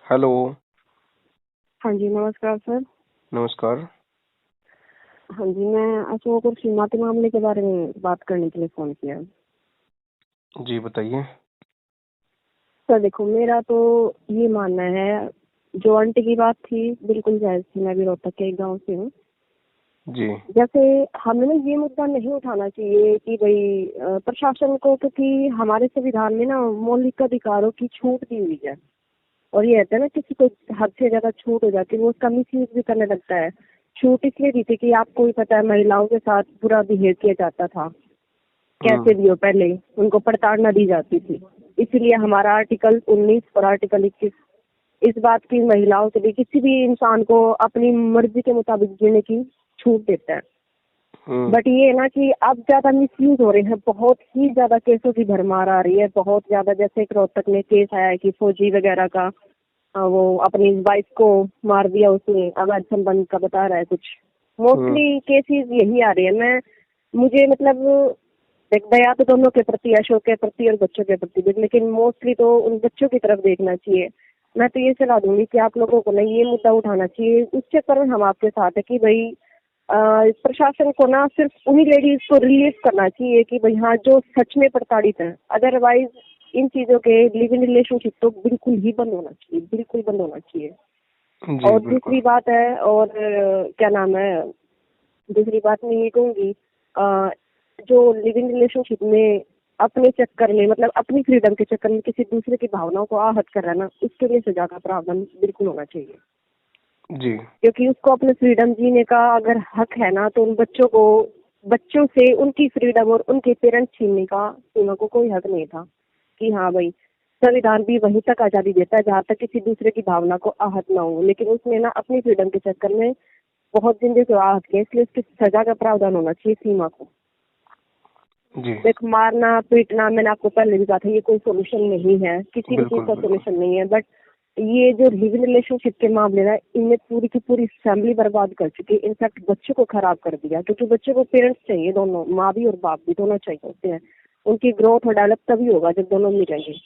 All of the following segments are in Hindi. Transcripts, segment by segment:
हेलो। हाँ जी, नमस्कार सर। नमस्कार। हाँ जी, मैं अशोक और सीमा के मामले के बारे में बात करने के लिए फ़ोन किया। जी बताइए। सर देखो, मेरा तो ये मानना है, जो आंटी की बात थी बिल्कुल जायज़ थी। मैं भी रोहतक के एक गाँव से हूँ। जी। जैसे हमें ना ये मुद्दा नहीं उठाना चाहिए कि भई प्रशासन को, क्योंकि हमारे संविधान में ना मौलिक अधिकारों की छूट दी हुई है। और ये रहता है ना, किसी को हद से ज़्यादा छूट हो जाती है, वो उसका मिसयूज़ भी करने लगता है। छूट इसलिए दी थी कि आपको भी पता है महिलाओं के साथ बुरा बिहेव किया जाता था। कैसे हम्म। भी हो, पहले उनको प्रताड़ना दी जाती थी। इसीलिए हमारा आर्टिकल 19 और आर्टिकल 21 इस बात की महिलाओं के लिए किसी भी इंसान को अपनी मर्जी के मुताबिक जीने की छूट देता है। हम्म। बट ये है ना कि अब ज्यादा मिसयूज हो रहे हैं, बहुत ही ज्यादा केसों की भरमार आ रही है, बहुत ज्यादा। जैसे एक रोहतक में केस आया है कि फौजी वगैरह का वो अपनी वाइफ को मार दिया उसने, अवैध संबंध का बता रहा है कुछ। हम्म। मोस्टली केसेस यही आ रहे हैं। मुझे मतलब एक दया तो दोनों के प्रति, अशोक के प्रति और बच्चों के प्रति भी, लेकिन मोस्टली तो उन बच्चों की तरफ देखना चाहिए। मैं तो ये सलाह दूंगी कि आप लोगों को ना ये मुद्दा उठाना चाहिए। उस चक्कर में हम आपके साथ है कि भाई प्रशासन को ना सिर्फ उन्हीं लेडीज को रिलीव करना चाहिए कि भाई हाँ, जो सच में प्रताड़ित है। अदरवाइज इन चीजों के लिव इन रिलेशनशिप तो बिल्कुल ही बंद होना चाहिए, बिल्कुल बंद होना चाहिए। जी और बिल्कुल। दूसरी बात है, और क्या नाम है, दूसरी बात मैं ये कहूंगी, जो लिविंग रिलेशनशिप में अपने चक्कर में, मतलब अपनी फ्रीडम के चक्कर में किसी दूसरे की भावनाओं को आहत कर रहा है ना, उसके लिए सजा का प्रावधान बिल्कुल होना चाहिए। जी। क्योंकि उसको अपने फ्रीडम जीने का अगर हक है ना, तो उन बच्चों को, बच्चों से उनकी फ्रीडम और उनके पेरेंट्स छीनने का सीमा को कोई हक नहीं था। कि हाँ भाई, संविधान भी वहीं तक आजादी देता है जहाँ तक किसी दूसरे की भावना को आहत ना हो, लेकिन उसने ना अपनी फ्रीडम के चक्कर में बहुत जिंदगी को आहत किया। इसलिए उसकी सजा का प्रावधान होना चाहिए सीमा को। जी देख, मारना पीटना, मैंने आपको पहले भी कहा था, ये कोई सोल्यूशन नहीं है, किसी भी चीज बिल्कुल का बिल्कुल। सोल्यूशन नहीं है। बट ये जो लिव इन रिलेशनशिप के मामले ना, इनने पूरी की पूरी फैमिली बर्बाद कर चुकी है। इनफैक्ट बच्चों को खराब कर दिया, क्योंकि बच्चों को पेरेंट्स चाहिए, दोनों, माँ भी और बाप भी, दोनों चाहिए होते हैं। उनकी ग्रोथ और डेवलप तभी होगा जब दोनों मिलेंगे। जी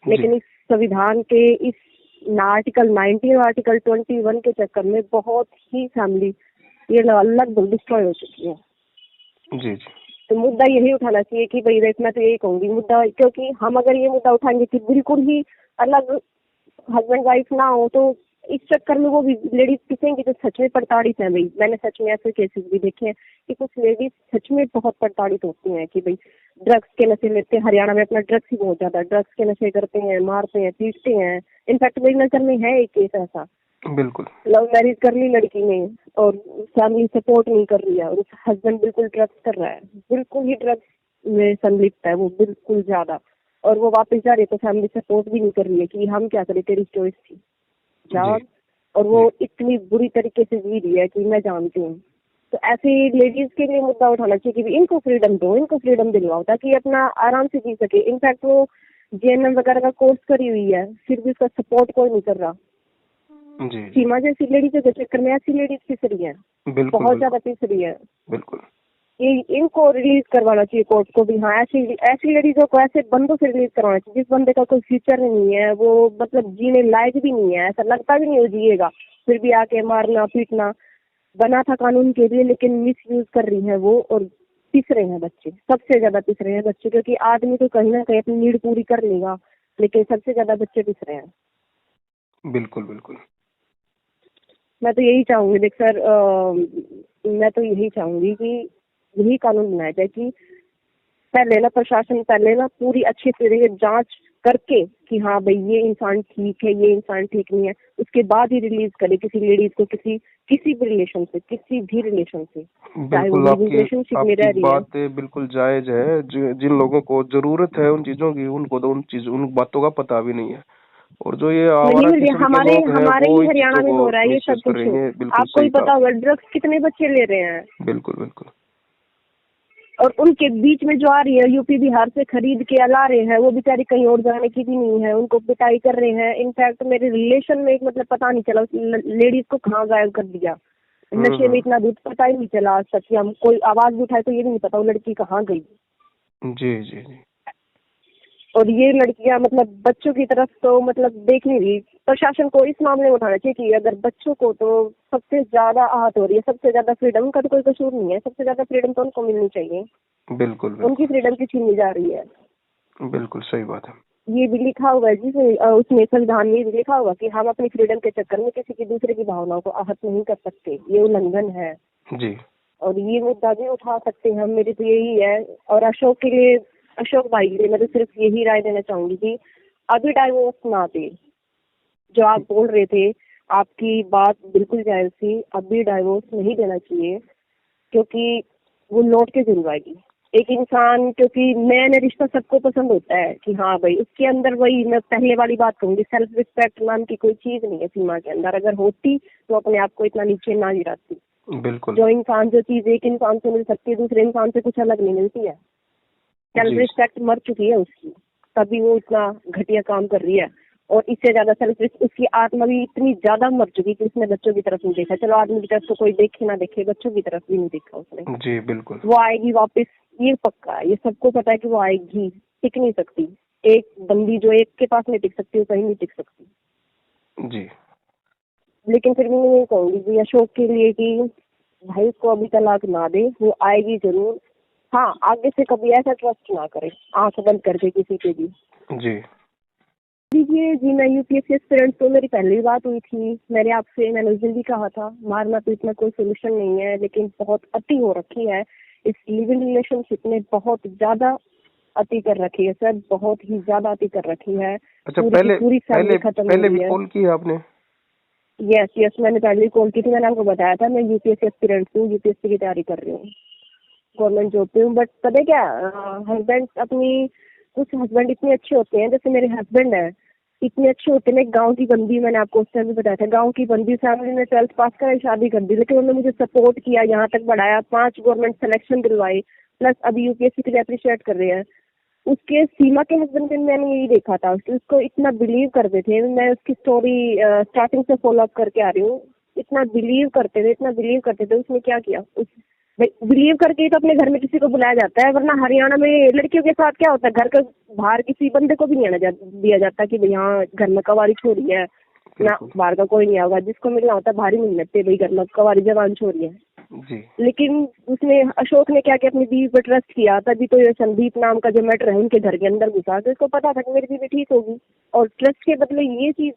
लेकिन इस संविधान के इस आर्टिकल 19 और आर्टिकल 21 के चक्कर में बहुत ही फैमिली ये लगभग डिस्ट्रॉय हो चुकी है। जी। जी तो मुद्दा यही उठाना चाहिए कि भाई देख, मैं तो यही कहूंगी मुद्दा, क्योंकि हम अगर ये मुद्दा उठाएंगे कि बिल्कुल ही अलग हस्बैंड वाइफ ना हो, तो इस चक्कर में वो भी लेडीज पिसेंगी जो सच में प्रताड़ित है। भाई मैंने सच में ऐसे केसेस भी देखे हैं कि कुछ लेडीज सच में बहुत प्रताड़ित होती हैं कि भाई ड्रग्स के नशे लेते हैं। हरियाणा में अपना ड्रग्स ही बहुत ज्यादा, ड्रग्स के नशे करते हैं, मारते हैं, पीटते हैं। इनफैक्ट मेरी नजर में है एक केस ऐसा, बिल्कुल। लव मैरिज कर ली लड़की ने और फैमिली सपोर्ट नहीं कर रही है, और उसका हस्बैंड बिल्कुल ड्रग्स कर रहा है, बिल्कुल ही ड्रग्स में संलिप्त है वो, बिल्कुल ज्यादा। और वो वापस जा रही है तो फैमिली सपोर्ट भी नहीं कर रही है कि हम क्या करें, तेरी चॉइस थी, जी जाओ। और जी। वो इतनी बुरी तरीके से जी रही है कि मैं जानती हूँ। तो ऐसी लेडीज के लिए मुद्दा उठाना चाहिए कि इनको फ्रीडम दो, इनको फ्रीडम दिलवाओ, ताकि अपना आराम से जी सके। इनफैक्ट वो जेएनएम वगैरह का कोर्स करी हुई है, फिर भी उसका सपोर्ट कोई नहीं कर रहा। जी जी। सीमा जैसी लेडीज के चक्कर में ऐसी लेडीज पिस रही है, बिल्कुल बहुत ज्यादा बिल्कुल। पिस रही है। बिल्कुल। ये इनको रिलीज करवाना चाहिए कोर्ट को भी। हाँ, ऐसी ऐसी लेडीजों को ऐसे बंदों से रिलीज करवाना चाहिए जिस बंदे का कोई फ्यूचर नहीं है, वो मतलब जीने लायक भी नहीं है, ऐसा लगता भी नहीं वो जिएगा, फिर भी आके मारना पीटना। बना था कानून के लिए, लेकिन मिस यूज कर रही है वो, और पिस रहे हैं बच्चे, सबसे ज्यादा पिस रहे हैं बच्चे। क्योंकि आदमी तो कहीं ना कहीं अपनी नीड पूरी कर लेगा, लेकिन सबसे ज्यादा बच्चे पिस रहे हैं। बिल्कुल बिल्कुल। मैं तो यही चाहूंगी, देख सर, मैं तो यही चाहूंगी कि यही कानून बनाया जाए कि पहले ना प्रशासन, पहले ना पूरी अच्छी तरीके से जांच करके कि हाँ भाई ये इंसान ठीक है, ये इंसान ठीक नहीं है, उसके बाद ही रिलीज करे किसी लेडीज को, किसी किसी भी रिलेशन से, किसी भी रिलेशन से, चाहे वो बिल्कुल लिविंग आपकी रिलेशनशिप में आपकी रह रही है। बात बिल्कुल जायज है। जिन लोगों को जरूरत है उन चीजों की, उनको तो उन बातों का पता भी नहीं है। और जो ये नहीं आवारा मिल रही है, किस्म के हमारे लोग हैं हमारे वो ही इन हरियाणा चीजों में को हो रहा है ये मिसयूज सब कुछ। करेंगे। बिल्कुल आपको सही ही कहा पता होगा आपने। ड्रग्स कितने बच्चे ले रहे हैं, बिल्कुल बिल्कुल। और उनके बीच में जो आ रही है यूपी बिहार से खरीद के ला रहे हैं, वो बेचारी कहीं और जाने की भी नहीं है, उनको पिटाई कर रहे हैं। इनफैक्ट मेरे रिलेशन में एक, मतलब पता नहीं चला उस लेडीज को कहाँ गायब कर दिया, नशे में हम्म। इतना दूध, पता ही नहीं चला आज तक कि हम कोई आवाज भी उठाए तो ये भी नहीं पता वो लड़की कहाँ गई। जी जी जी। और ये लड़कियां मतलब बच्चों की तरफ तो मतलब देख नहीं रही। प्रशासन को इस मामले में उठाना चाहिए कि अगर बच्चों को तो सबसे ज्यादा आहत हो रही है, सबसे ज्यादा फ्रीडम, उनका तो कोई कसूर नहीं है, सबसे ज्यादा फ्रीडम तो उनको मिलनी चाहिए। बिल्कुल उनकी बिल्कुल फ्रीडम की छीनी जा रही है। बिल्कुल सही बात है। ये भी लिखा हुआ है जिसमें उसमें संविधान में भी लिखा हुआ कि हम अपनी फ्रीडम के चक्कर में किसी की दूसरे की भावनाओं को आहत नहीं कर सकते, ये उल्लंघन है। जी और ये मुद्दा भी उठा सकते हैं हम, मेरी तो यही है। और अशोक के लिए, अशोक भाई के लिए मैं तो सिर्फ यही राय देना चाहूंगी कि अभी डाइवोर्स ना दे। जो आप बोल रहे थे, आपकी बात बिल्कुल जायज थी, अभी डाइवोर्स नहीं देना चाहिए, क्योंकि वो लौट के जरूर आएगी। एक इंसान, क्योंकि नया नया रिश्ता सबको पसंद होता है कि हाँ भाई उसके अंदर, वही मैं पहले वाली बात कहूंगी, सेल्फ रिस्पेक्ट नाम की कोई चीज नहीं है सीमा के अंदर। अगर होती तो अपने आप को इतना नीचे ना गिराती। बिल्कुल जो इंसान, जो चीज एक इंसान से मिल सकती है दूसरे इंसान से कुछ अलग नहीं मिलती है। सेल्फ जी रिस्पेक्ट मर चुकी है उसकी, तभी वो इतना घटिया काम कर रही है। और इससे ज्यादा सेल्फ रिस्पेक्ट, उसकी आत्मा भी इतनी ज्यादा मर चुकी कि उसने बच्चों की तरफ नहीं देखा। चलो आदमी की तरफ तो कोई देखे ना देखे, बच्चों की तरफ भी नहीं देखा उसने। जी बिल्कुल वो आएगी वापस, ये पक्का है, ये सबको पता है कि वो आएगी, टिक नहीं सकती। एक बंदी जो एक के पास नहीं टिक सकती वो कहीं नहीं टिक सकती। जी लेकिन फिर भी मैं ये कहूंगी कि अशोक के लिए कि भाई उसको अभी तलाक ना दे, वो आएगी जरूर। हाँ, आगे से कभी ऐसा ट्रस्ट ना करे आंख बंद करके किसी पे भी। जी देखिए जी, मैं यूपीएससी एस्पिरेंट, तो मेरी पहले ही बात हुई थी, मैंने उस दिन भी कहा था मारना तो इतना कोई सोल्यूशन नहीं है, लेकिन बहुत अति हो रखी है इस लिविंग रिलेशनशिप में, बहुत ज्यादा अति कर रखी है सर, बहुत ही ज्यादा अति कर रखी है। अच्छा, पूरी की पहले पूरी पहले फैमिली खत्म हो पहले भी रही है। कॉल की है आपने? यस यस, मैंने पहले ही कॉल की थी, मैंने आपको बताया था मैं यूपीएससी एस्पिरेंट हूँ, यूपीएससी की तैयारी कर रही हूँ, गवर्नमेंट जॉब पे हूँ। बट पता है क्या, हस्बैंड अपनी, कुछ हस्बैंड इतने अच्छे होते हैं, जैसे मेरे हस्बैंड है, इतने अच्छे होते हैं। गांव की बंदी, मैंने आपको उस टाइम भी बताया था, गांव की बंदी फैमिली ने 12th पास कर शादी कर दी, लेकिन उन्होंने मुझे सपोर्ट किया, यहाँ तक बढ़ाया, 5 गवर्नमेंट सिलेक्शन दिलवाई, प्लस अभी यूपीएससी के लिए अप्रिशिएट कर रहे हैं। उसके सीमा के हस्बैंड पे मैंने यही देखा था, उसको इतना बिलीव करते थे। मैं उसकी स्टोरी स्टार्टिंग से फॉलो अप करके आ रही हूँ। इतना बिलीव करते थे, इतना बिलीव करते थे। उसने क्या किया, उस बिलीव करके ही तो अपने घर में किसी को बुलाया जाता है, वरना हरियाणा में लड़कियों के साथ क्या होता है, घर के बाहर किसी बंदे को भी नहीं आने दिया जाता कि भाई हाँ घर में कवारी छोरी है ना, बिल्कुल बाहर का कोई नहीं आएगा, जिसको मिलना होता है बाहर ही मिल लेते भाई, घर में कवारी जवान छोरी है। जी लेकिन उसने, अशोक ने क्या किया, अपनी बीवी पर ट्रस्ट किया, तभी तो ये संदीप नाम का जो मैटर है उनके घर के अंदर घुसा, तो इसको पता था कि मेरी बीवी ठीक होगी, और ट्रस्ट के बदले ये चीज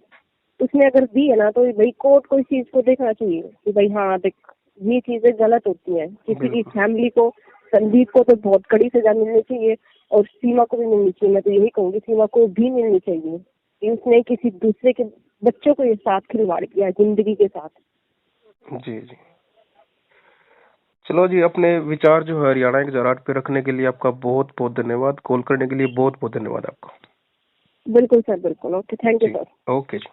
उसने अगर दी है ना, तो भाई कोर्ट को इस चीज को देखना चाहिए कि भाई हाँ देख, ये चीजें गलत होती हैं। किसी की बिल्कुल फैमिली को, संदीप को तो बहुत कड़ी सजा मिलनी चाहिए, और सीमा को भी मिलनी चाहिए। मैं तो यही कहूंगी सीमा को भी मिलनी चाहिए कि उसने किसी दूसरे के बच्चों को ये साथ खिलवाड़ किया जिंदगी के साथ। जी जी। चलो जी, अपने विचार जो है हरियाणा के जराट पे रखने के लिए आपका बहुत बहुत धन्यवाद। कॉल करने के लिए बहुत बहुत धन्यवाद आपका। बिल्कुल सर, बिल्कुल। Okay, thank you ji sir. Okay ji.